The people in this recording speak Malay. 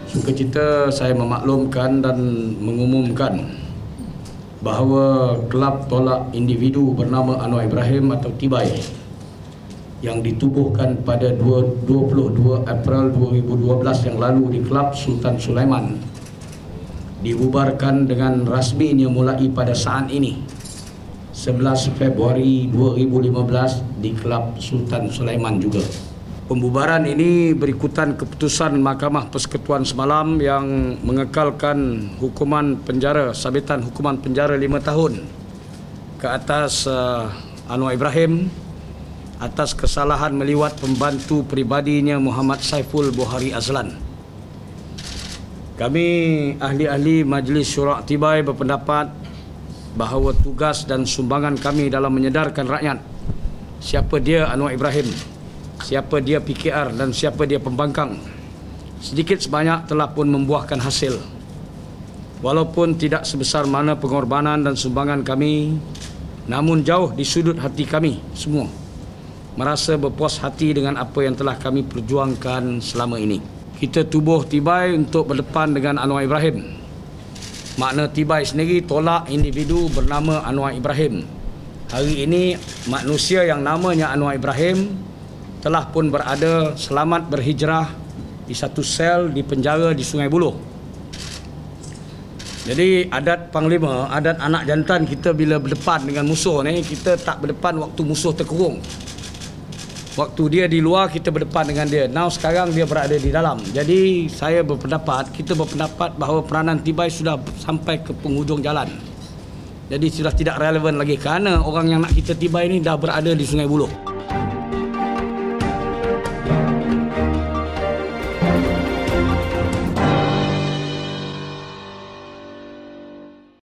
Sukacita saya memaklumkan dan mengumumkan bahawa Kelab Tolak Individu bernama Anwar Ibrahim atau Tibai yang ditubuhkan pada 22 April 2012 yang lalu di Kelab Sultan Sulaiman dibubarkan dengan rasminya mulai pada saat ini 11 Februari 2015 di Kelab Sultan Sulaiman juga. Pembubaran ini berikutan keputusan Mahkamah Persekutuan semalam yang mengekalkan hukuman penjara, sabitan hukuman penjara 5 tahun ke atas Anwar Ibrahim atas kesalahan meliwat pembantu peribadinya Muhammad Saiful Buhari Azlan. Kami ahli-ahli Majlis Syura Tibai berpendapat bahawa tugas dan sumbangan kami dalam menyedarkan rakyat siapa dia Anwar Ibrahim, siapa dia PKR dan siapa dia pembangkang sedikit sebanyak telah pun membuahkan hasil. Walaupun tidak sebesar mana pengorbanan dan sumbangan kami, namun jauh di sudut hati kami semua merasa berpuas hati dengan apa yang telah kami perjuangkan selama ini. Kita tubuh Tibai untuk berdepan dengan Anwar Ibrahim. Makna Tibai sendiri tolak individu bernama Anwar Ibrahim. Hari ini manusia yang namanya Anwar Ibrahim telah pun berada selamat berhijrah di satu sel di penjara di Sungai Buloh. Jadi adat Panglima, adat anak jantan kita bila berdepan dengan musuh ni, kita tak berdepan waktu musuh terkurung. Waktu dia di luar, kita berdepan dengan dia. Now sekarang dia berada di dalam. Jadi kita berpendapat bahawa peranan Tibai sudah sampai ke penghujung jalan. Jadi sudah tidak relevan lagi kerana orang yang nak kita Tibai ni dah berada di Sungai Buloh.